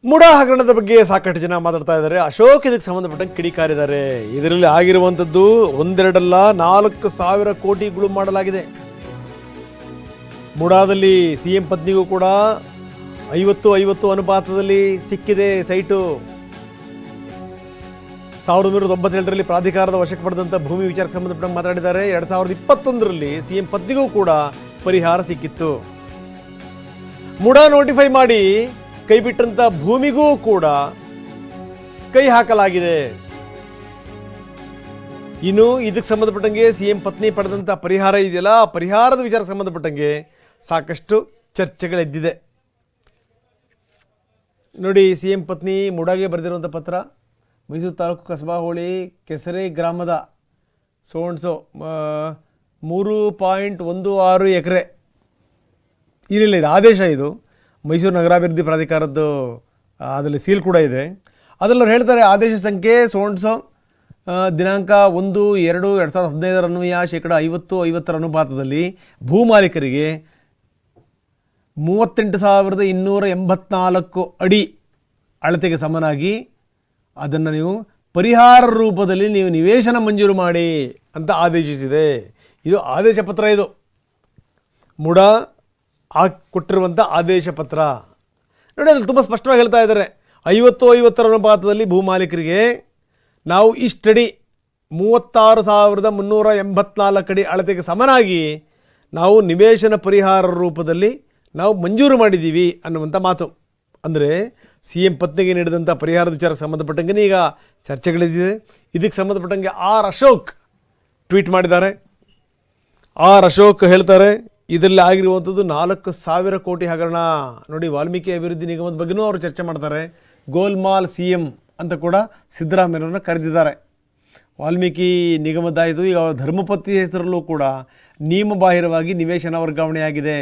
ಮುಡಾ ಹಗರಣದ ಬಗ್ಗೆ ಸಾಕಷ್ಟು ಜನ ಮಾತಾಡ್ತಾ ಇದ್ದಾರೆ. ಅಶೋಕ್ ಇದಕ್ಕೆ ಸಂಬಂಧಪಟ್ಟಂಗೆ ಕಿಡಿಕಾರಿದ್ದಾರೆ. ಇದರಲ್ಲಿ ಆಗಿರುವಂಥದ್ದು ಒಂದೆರಡಲ್ಲ 4,000 ಕೋಟಿ ಗುಳುಂ ಮಾಡಲಾಗಿದೆ. ಮುಡಾದಲ್ಲಿ ಸಿಎಂ ಪತ್ನಿಗೂ ಕೂಡ 50-50 ಅನುಪಾತದಲ್ಲಿ ಸಿಕ್ಕಿದೆ ಸೈಟು. 1997ರಲ್ಲಿ ಪ್ರಾಧಿಕಾರದ ವಶಕ್ಕೆ ಪಡೆದಂಥ ಭೂಮಿ ವಿಚಾರಕ್ಕೆ ಸಂಬಂಧಪಟ್ಟಂಗೆ ಮಾತಾಡಿದ್ದಾರೆ. 2021ರಲ್ಲಿ ಸಿಎಂ ಪತ್ನಿಗೂ ಕೂಡ ಪರಿಹಾರ ಸಿಕ್ಕಿತ್ತು. ಮುಡಾ ನೋಟಿಫೈ ಮಾಡಿ ಕೈ ಬಿಟ್ಟಂತ ಭೂಮಿಗೂ ಕೂಡ ಕೈ ಹಾಕಲಾಗಿದೆ. ಇನ್ನು ಇದಕ್ಕೆ ಸಂಬಂಧಪಟ್ಟಂಗೆ ಸಿಎಂ ಪತ್ನಿ ಪಡೆದಂಥ ಪರಿಹಾರ ಇದೆಯಲ್ಲ, ಆ ಪರಿಹಾರದ ವಿಚಾರಕ್ಕೆ ಸಂಬಂಧಪಟ್ಟಂಗೆ ಸಾಕಷ್ಟು ಚರ್ಚೆಗಳೆದ್ದಿದೆ. ನೋಡಿ, ಸಿಎಂ ಪತ್ನಿ ಮುಡಾಗೆ ಬರೆದಿರುವಂಥ ಪತ್ರ. ಮೈಸೂರು ತಾಲೂಕು ಕಸಬಾ ಹೋಳಿ ಕೆಸರೆ ಗ್ರಾಮದ ಸೋಣ್ಸೋ 3.16 ಎಕರೆ. ಇಲ್ಲ, ಇದು ಆದೇಶ. ಇದು ಮೈಸೂರು ನಗರಾಭಿವೃದ್ಧಿ ಪ್ರಾಧಿಕಾರದ್ದು ಅದರಲ್ಲಿ ಸೀಲ್ ಕೂಡ ಇದೆ. ಅದರಲ್ಲಿ ಅವ್ರು ಹೇಳ್ತಾರೆ, ಆದೇಶ ಸಂಖ್ಯೆ ಸೋಣ್ಸೋ ದಿನಾಂಕ 1/2/2015 ಅನ್ವಯ ಶೇಕಡ 50-50 ಅನುಪಾತದಲ್ಲಿ ಭೂ ಮಾಲೀಕರಿಗೆ 38,284 ಅಡಿ ಅಳತೆಗೆ ಸಮನಾಗಿ ಅದನ್ನು ನೀವು ಪರಿಹಾರ ರೂಪದಲ್ಲಿ ನೀವು ನಿವೇಶನ ಮಂಜೂರು ಮಾಡಿ ಅಂತ ಆದೇಶಿಸಿದೆ. ಇದು ಆದೇಶ ಪತ್ರ. ಇದು ಮುಡಾ ಕೊಟ್ಟಿರುವಂಥ ಆದೇಶ ಪತ್ರ. ನೋಡಿ, ಅದ್ರಲ್ಲಿ ತುಂಬ ಸ್ಪಷ್ಟವಾಗಿ ಹೇಳ್ತಾ ಇದ್ದಾರೆ, 50-50 ಅನುಪಾತದಲ್ಲಿ ಭೂ ಮಾಲೀಕರಿಗೆ ನಾವು ಇಷ್ಟಡಿ 36,384 ಅಡಿ ಅಳತೆಗೆ ಸಮನಾಗಿ ನಾವು ನಿವೇಶನ ಪರಿಹಾರ ರೂಪದಲ್ಲಿ ನಾವು ಮಂಜೂರು ಮಾಡಿದ್ದೀವಿ ಅನ್ನುವಂಥ ಮಾತು. ಅಂದರೆ ಸಿ ಎಂ ಪತ್ನಿಗೆ ನೀಡಿದಂಥ ಪರಿಹಾರದ ವಿಚಾರಕ್ಕೆ ಸಂಬಂಧಪಟ್ಟಂಗೆ ಈಗ ಚರ್ಚೆಗಳಿದೆ. ಇದಕ್ಕೆ ಸಂಬಂಧಪಟ್ಟಂಗೆ ಆರ್ ಅಶೋಕ್ ಟ್ವೀಟ್ ಮಾಡಿದ್ದಾರೆ. ಆರ್ ಅಶೋಕ್ ಹೇಳ್ತಾರೆ, ಇದರಲ್ಲಿ ಆಗಿರುವಂಥದ್ದು 4,000 ಕೋಟಿ ಹಗರಣ. ನೋಡಿ, ವಾಲ್ಮೀಕಿ ಅಭಿವೃದ್ಧಿ ನಿಗಮದ ಬಗ್ಗೆನೂ ಅವರು ಚರ್ಚೆ ಮಾಡ್ತಾರೆ. ಗೋಲ್ಮಾಲ್ ಸಿ ಎಂ ಅಂತ ಕೂಡ ಸಿದ್ದರಾಮಯ್ಯನವ್ರನ್ನ ಕರೆದಿದ್ದಾರೆ. ವಾಲ್ಮೀಕಿ ನಿಗಮದಾಯಿತು. ಈಗ ಅವರ ಧರ್ಮಪತ್ನಿ ಹೆಸರಲ್ಲೂ ಕೂಡ ನಿಯಮಬಾಹಿರವಾಗಿ ನಿವೇಶನ ವರ್ಗಾವಣೆಯಾಗಿದೆ.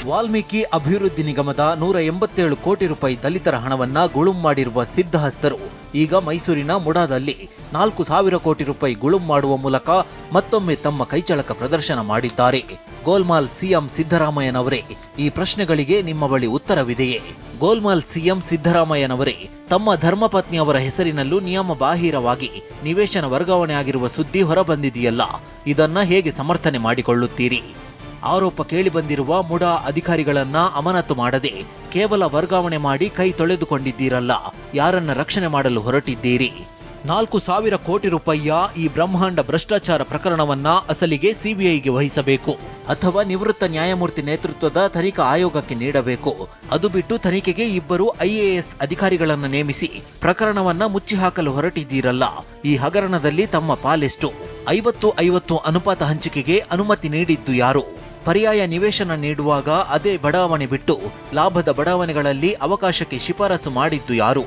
ವಾಲ್ಮೀಕಿ ಅಭಿವೃದ್ಧಿ ನಿಗಮದ 187 ಕೋಟಿ ರೂಪಾಯಿ ದಲಿತರ ಹಣವನ್ನ ಗುಳುಂ ಮಾಡಿರುವ ಸಿದ್ಧಹಸ್ತರು ಈಗ ಮೈಸೂರಿನ ಮುಡಾದಲ್ಲಿ 4,000 ಕೋಟಿ ರೂಪಾಯಿ ಗುಳುಂ ಮಾಡುವ ಮೂಲಕ ಮತ್ತೊಮ್ಮೆ ತಮ್ಮ ಕೈಚಳಕ ಪ್ರದರ್ಶನ ಮಾಡಿದ್ದಾರೆ. ಗೋಲ್ಮಾಲ್ ಸಿಎಂ ಸಿದ್ದರಾಮಯ್ಯನವರೇ, ಈ ಪ್ರಶ್ನೆಗಳಿಗೆ ನಿಮ್ಮ ಬಳಿ ಉತ್ತರವಿದೆಯೇ? ಗೋಲ್ಮಾಲ್ ಸಿಎಂ ಸಿದ್ದರಾಮಯ್ಯನವರೇ, ತಮ್ಮ ಧರ್ಮಪತ್ನಿಯವರ ಹೆಸರಿನಲ್ಲೂ ನಿಯಮ ಬಾಹಿರವಾಗಿ ನಿವೇಶನ ವರ್ಗಾವಣೆ ಆಗಿರುವ ಸುದ್ದಿ ಹೊರಬಂದಿದೆಯಲ್ಲ, ಇದನ್ನ ಹೇಗೆ ಸಮರ್ಥನೆ ಮಾಡಿಕೊಳ್ಳುತ್ತೀರಿ? ಆರೋಪ ಕೇಳಿಬಂದಿರುವ ಮುಡಾ ಅಧಿಕಾರಿಗಳನ್ನ ಅಮಾನತು ಮಾಡದೆ ಕೇವಲ ವರ್ಗಾವಣೆ ಮಾಡಿ ಕೈ ತೊಳೆದುಕೊಂಡಿದ್ದೀರಲ್ಲ, ಯಾರನ್ನ ರಕ್ಷಣೆ ಮಾಡಲು ಹೊರಟಿದ್ದೀರಿ? 4,000 ಕೋಟಿ ರೂಪಾಯಿಯ ಈ ಬ್ರಹ್ಮಾಂಡ ಭ್ರಷ್ಟಾಚಾರ ಪ್ರಕರಣವನ್ನ ಅಸಲಿಗೆ ಸಿಬಿಐಗೆ ವಹಿಸಬೇಕು ಅಥವಾ ನಿವೃತ್ತ ನ್ಯಾಯಮೂರ್ತಿ ನೇತೃತ್ವದ ತನಿಖಾ ಆಯೋಗಕ್ಕೆ ನೀಡಬೇಕು. ಅದು ಬಿಟ್ಟು ತನಿಖೆಗೆ 2 IAS ಅಧಿಕಾರಿಗಳನ್ನು ನೇಮಿಸಿ ಪ್ರಕರಣವನ್ನ ಮುಚ್ಚಿ ಹಾಕಲು ಹೊರಟಿದ್ದೀರಲ್ಲ, ಈ ಹಗರಣದಲ್ಲಿ ತಮ್ಮ ಪಾಲೆಷ್ಟು? 50-50 ಅನುಪಾತ ಹಂಚಿಕೆಗೆ ಅನುಮತಿ ನೀಡಿದ್ದು ಯಾರು? ಪರ್ಯಾಯ ನಿವೇಶನ ನೀಡುವಾಗ ಅದೇ ಬಡಾವಣೆ ಬಿಟ್ಟು ಲಾಭದ ಬಡಾವಣೆಗಳಲ್ಲಿ ಅವಕಾಶಕ್ಕೆ ಶಿಫಾರಸು ಮಾಡಿದ್ದು ಯಾರು?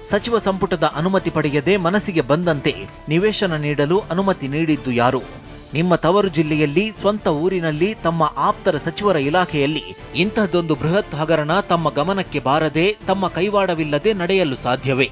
ಸಚಿವ ಸಂಪುಟದ ಅನುಮತಿ ಪಡೆಯದೆ ಮನಸ್ಸಿಗೆ ಬಂದಂತೆ ನಿವೇಶನ ನೀಡಲು ಅನುಮತಿ ನೀಡಿದ್ದು ಯಾರು? ನಿಮ್ಮ ತವರು ಜಿಲ್ಲೆಯಲ್ಲಿ ಸ್ವಂತ ಊರಿನಲ್ಲಿ ತಮ್ಮ ಆಪ್ತರ ಸಚಿವರ ಇಲಾಖೆಯಲ್ಲಿ ಇಂತಹದೊಂದು ಬೃಹತ್ ಹಗರಣ ತಮ್ಮ ಗಮನಕ್ಕೆ ಬಾರದೆ, ತಮ್ಮ ಕೈವಾಡವಿಲ್ಲದೆ ನಡೆಯಲು ಸಾಧ್ಯವೇ?